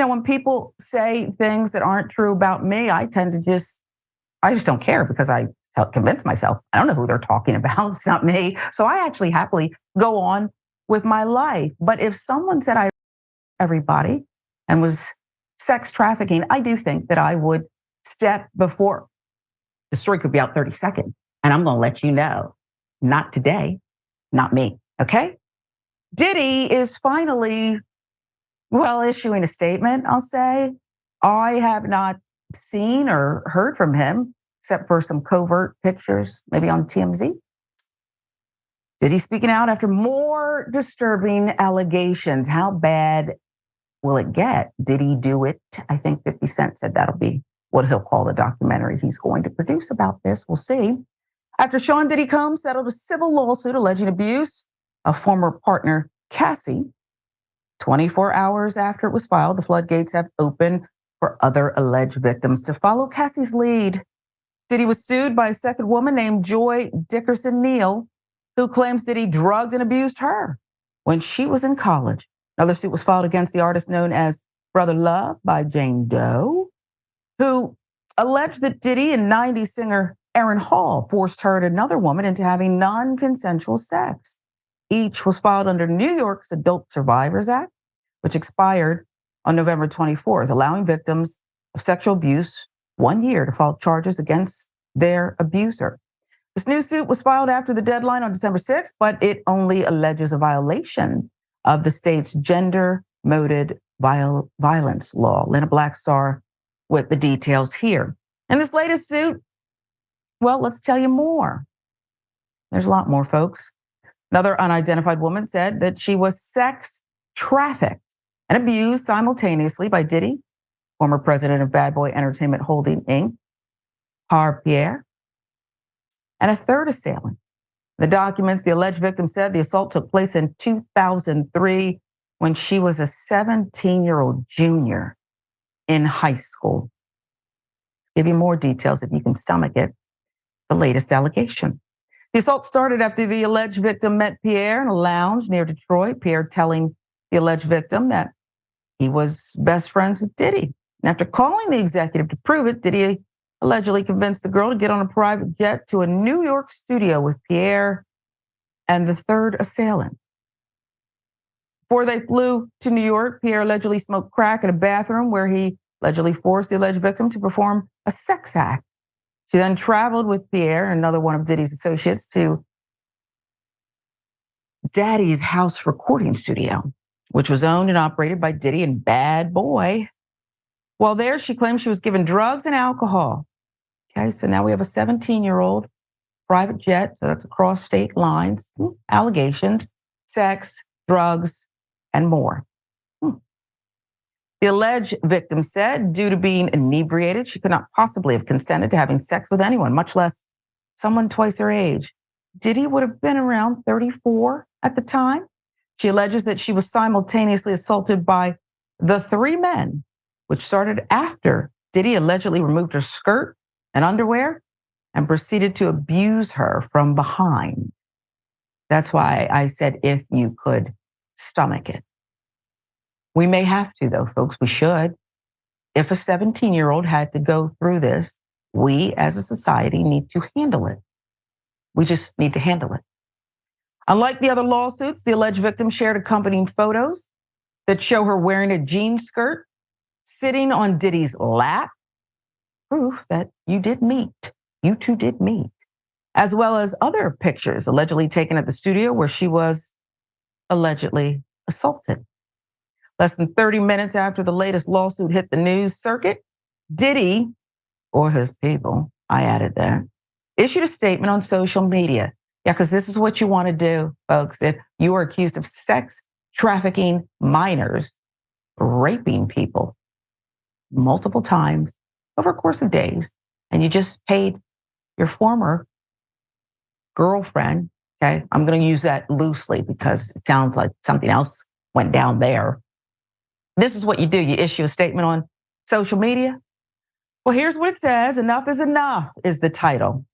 when people say things that aren't true about me, I tend to I just don't care because I convince myself I don't know who they're talking about. It's not me. So I actually happily go on with my life. But if someone said I everybody and was sex trafficking, I do think that I would step before the story could be out 30 seconds. And I'm going to let you know, not today, not me. Okay. Diddy is finally, issuing a statement, I'll say. I have not seen or heard from him except for some covert pictures, maybe on TMZ. Diddy speaking out after more disturbing allegations. How bad will it get? Did he do it? I think 50 Cent said that'll be what he'll call the documentary he's going to produce about this. We'll see. After Sean Diddy Combs settled a civil lawsuit alleging abuse of former partner Cassie, 24 hours after it was filed, the floodgates have opened for other alleged victims to follow Cassie's lead. Diddy was sued by a second woman named Joy Dickerson Neal, who claims Diddy drugged and abused her when she was in college. Another suit was filed against the artist known as Brother Love by Jane Doe, who alleged that Diddy and 90s singer Aaron Hall forced her and another woman into having non-consensual sex. Each was filed under New York's Adult Survivors Act, which expired on November 24th, allowing victims of sexual abuse 1 year to file charges against their abuser. This new suit was filed after the deadline on December 6th, but it only alleges a violation of the state's gender-motivated violence law. Lena Blackstar with the details here. In this latest suit, let's tell you more. There's a lot more, folks. Another unidentified woman said that she was sex trafficked and abused simultaneously by Diddy, former president of Bad Boy Entertainment Holding, Inc., Harve Pierre, and a third assailant. The documents, the alleged victim said the assault took place in 2003 when she was a 17-year-old junior in high school. I'll give you more details if you can stomach it. The latest allegation. The assault started after the alleged victim met Pierre in a lounge near Detroit. Pierre telling the alleged victim that he was best friends with Diddy. And after calling the executive to prove it, Diddy allegedly convinced the girl to get on a private jet to a New York studio with Pierre and the third assailant. Before they flew to New York, Pierre allegedly smoked crack in a bathroom where he allegedly forced the alleged victim to perform a sex act. She then traveled with Pierre and another one of Diddy's associates to Daddy's house recording studio, which was owned and operated by Diddy and Bad Boy. While there, she claimed she was given drugs and alcohol. Okay, so now we have a 17-year-old private jet, so that's across state lines, allegations, sex, drugs, and more. The alleged victim said, due to being inebriated, she could not possibly have consented to having sex with anyone, much less someone twice her age. Diddy would have been around 34 at the time. She alleges that she was simultaneously assaulted by the three men, which started after Diddy allegedly removed her skirt and underwear and proceeded to abuse her from behind. That's why I said if you could stomach it. We may have to, though, folks. We should. If a 17-year-old had to go through this, we as a society need to handle it. We just need to handle it. Unlike the other lawsuits, the alleged victim shared accompanying photos that show her wearing a jean skirt, sitting on Diddy's lap, proof that you two did meet, as well as other pictures allegedly taken at the studio where she was allegedly assaulted. Less than 30 minutes after the latest lawsuit hit the news circuit, Diddy, or his people, I added that, issued a statement on social media. Yeah, because this is what you want to do, folks. If you are accused of sex trafficking minors, raping people multiple times over a course of days, and you just paid your former girlfriend, okay, I'm going to use that loosely because it sounds like something else went down there. This is what you do. You issue a statement on social media. Well, here's what it says. Enough is enough is the title.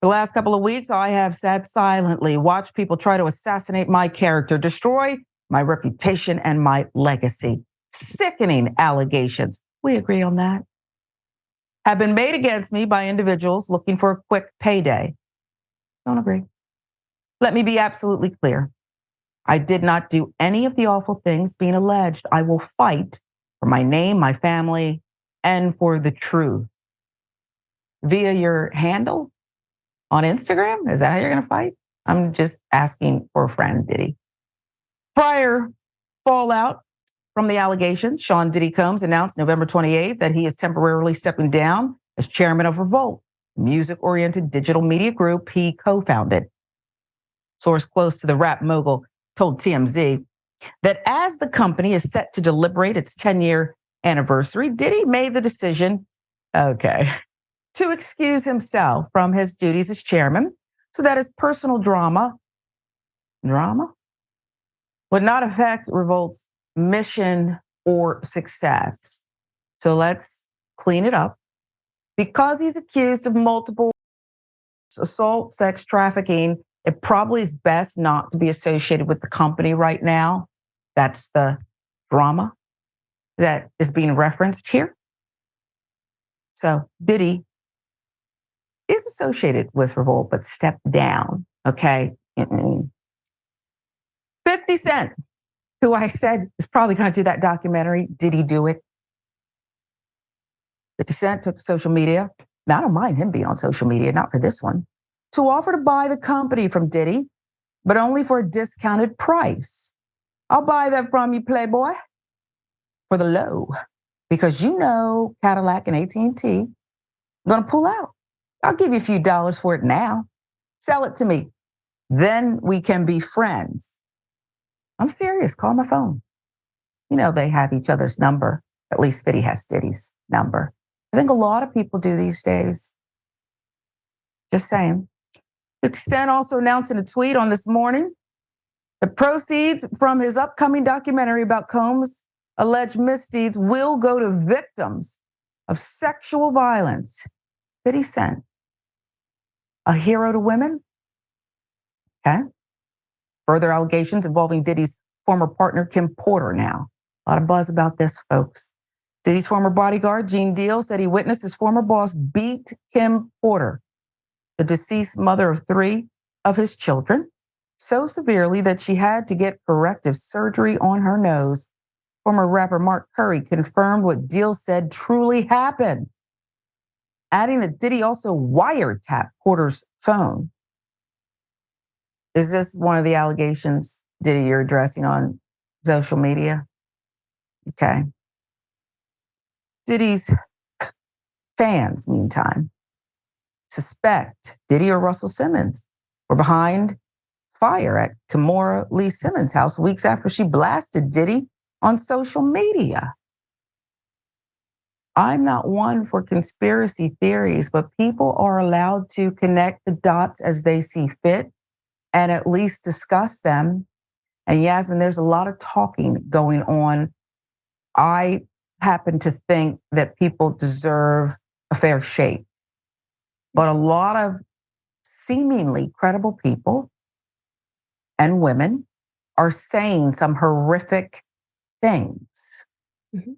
The last couple of weeks, I have sat silently, watched people try to assassinate my character, destroy my reputation and my legacy. sickening allegations, we agree on that, have been made against me by individuals looking for a quick payday. Don't agree. Let me be absolutely clear. I did not do any of the awful things being alleged. I will fight for my name, my family, and for the truth. Via your handle on Instagram? Is that how you're going to fight? I'm just asking for a friend, Diddy. Prior fallout from the allegations, Sean Diddy Combs announced November 28th that he is temporarily stepping down as chairman of Revolt, a music-oriented digital media group he co-founded. Source close to the rap mogul told TMZ that as the company is set to deliberate its 10-year anniversary, Diddy made the decision, to excuse himself from his duties as chairman so that his personal drama would not affect Revolt's mission or success. So let's clean it up. Because he's accused of multiple assault, sex trafficking, it probably is best not to be associated with the company right now. That's the drama that is being referenced here. So Diddy is associated with Revolt, but stepped down, okay? 50 Cent, who I said is probably going to do that documentary. Did he do it? 50 Cent took to social media. Now, I don't mind him being on social media, not for this one, to offer to buy the company from Diddy, but only for a discounted price. I'll buy that from you, Playboy, for the low, because you know Cadillac and AT&T are going to pull out. I'll give you a few dollars for it now. Sell it to me. Then we can be friends. I'm serious. Call my phone. You know, they have each other's number. At least 50 has Diddy's number. I think a lot of people do these days. Just saying. 50 Cent also announced in a tweet on this morning the proceeds from his upcoming documentary about Combs' alleged misdeeds will go to victims of sexual violence. 50 Cent, a hero to women? Okay. Further allegations involving Diddy's former partner, Kim Porter now. A lot of buzz about this, folks. Diddy's former bodyguard, Gene Deal, said he witnessed his former boss beat Kim Porter, the deceased mother of 3 of his children, so severely that she had to get corrective surgery on her nose. Former rapper Mark Curry confirmed what Deal said truly happened, adding that Diddy also wiretapped Porter's phone. Is this one of the allegations, Diddy, you're addressing on social media? Okay. Diddy's fans, meantime, suspect Diddy or Russell Simmons were behind fire at Kimora Lee Simmons' house weeks after she blasted Diddy on social media. I'm not one for conspiracy theories, but people are allowed to connect the dots as they see fit and at least discuss them. And Yasmin, there's a lot of talking going on. I happen to think that people deserve a fair shake. But a lot of seemingly credible people and women are saying some horrific things. Mm-hmm.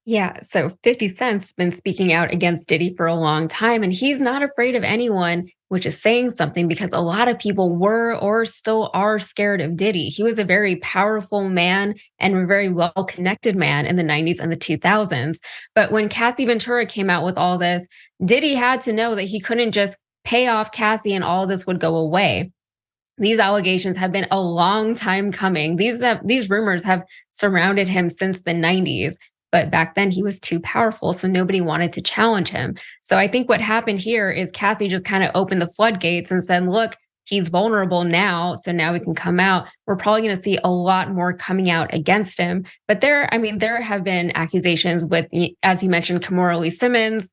Yeah, so 50 Cent's been speaking out against Diddy for a long time, and he's not afraid of anyone, which is saying something because a lot of people were or still are scared of Diddy. He was a very powerful man and a very well-connected man in the 90s and the 2000s. But when Cassie Ventura came out with all this, Diddy had to know that he couldn't just pay off Cassie and all this would go away. These allegations have been a long time coming. These rumors have surrounded him since the 90s. But back then he was too powerful, so nobody wanted to challenge him. So I think what happened here is Cassie just kind of opened the floodgates and said, look, he's vulnerable now, so now we can come out. We're probably going to see a lot more coming out against him. But there have been accusations with, as you mentioned, Kimora Lee Simmons.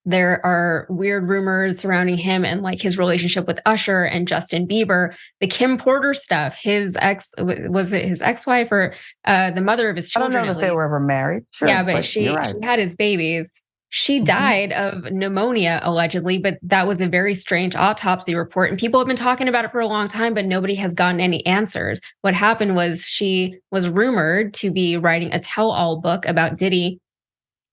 There are weird rumors surrounding him and like his relationship with Usher and Justin Bieber. The Kim Porter stuff, his ex-wife or the mother of his children? I don't know that they were ever married. Sure, yeah, but she right. had his babies. She Mhm. died of pneumonia, allegedly, but that was a very strange autopsy report. And people have been talking about it for a long time, but nobody has gotten any answers. What happened was she was rumored to be writing a tell all book about Diddy.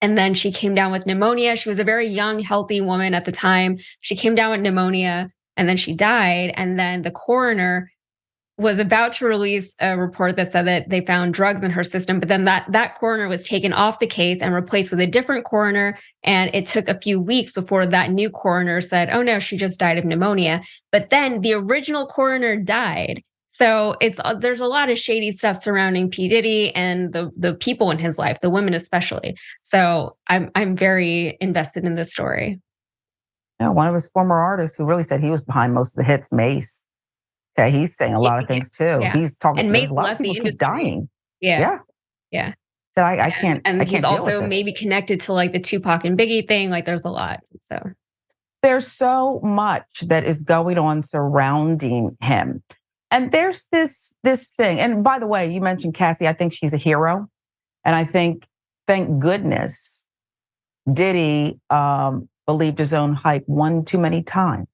And then she came down with pneumonia. She was a very young, healthy woman at the time. She came down with pneumonia and then she died. And then the coroner was about to release a report that said that they found drugs in her system, but then that coroner was taken off the case and replaced with a different coroner. And it took a few weeks before that new coroner said, "Oh no, she just died of pneumonia." But then the original coroner died. So it's there's a lot of shady stuff surrounding P Diddy and the people in his life, the women especially. So I'm very invested in this story. Yeah, one of his former artists who really said he was behind most of the hits, Mace. Okay, he's saying a Yeah, lot of yeah, things too. yeah. He's talking. And There's Mace a lot of left people the keep industry. dying. Yeah, Yeah, yeah. so I And he's can't deal with also this. maybe connected to like the Tupac and Biggie thing. Like there's a lot. So There's so much that is going on surrounding him. And there's this thing. And by the way, you mentioned Cassie. I think she's a hero. And I think, thank goodness, Diddy believed his own hype one too many times.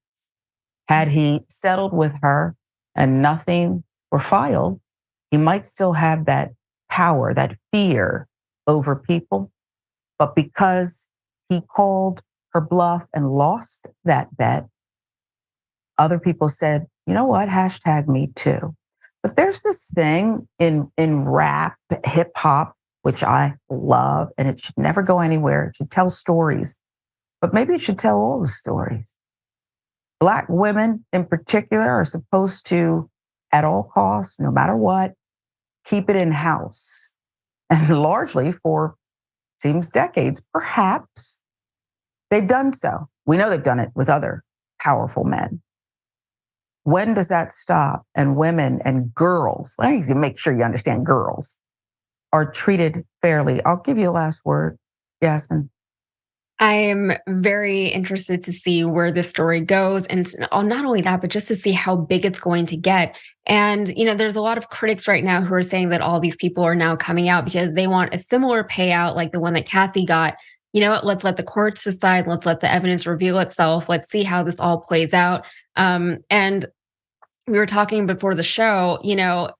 Had he settled with her and nothing were filed, he might still have that power, that fear over people. But because he called her bluff and lost that bet, other people said, you know what, hashtag me too. But there's this thing in rap, hip hop, which I love, and it should never go anywhere. It should tell stories, but maybe it should tell all the stories. Black women in particular are supposed to, at all costs, no matter what, keep it in house. And largely for, seems decades, perhaps they've done so. We know they've done it with other powerful men. When does that stop? And women and girls, I need to make sure you understand girls, are treated fairly. I'll give you the last word, Yasmin. I am very interested to see where this story goes. And not only that, but just to see how big it's going to get. And, there's a lot of critics right now who are saying that all these people are now coming out because they want a similar payout like the one that Cassie got. You know what? Let's let the courts decide. Let's let the evidence reveal itself. Let's see how this all plays out. And we were talking before the show,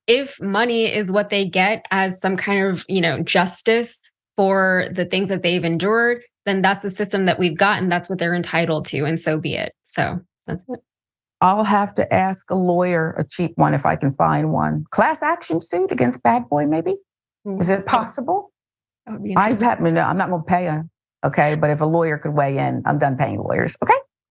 if money is what they get as some kind of, justice for the things that they've endured, then that's the system that we've got and that's what they're entitled to. And so be it. So that's it. I'll have to ask a lawyer, a cheap one, if I can find one. Class action suit against Bad Boy, maybe? Is it possible? That would be I interesting. happen to know. I'm not going to pay him. Okay. But if a lawyer could weigh in, I'm done paying lawyers. Okay.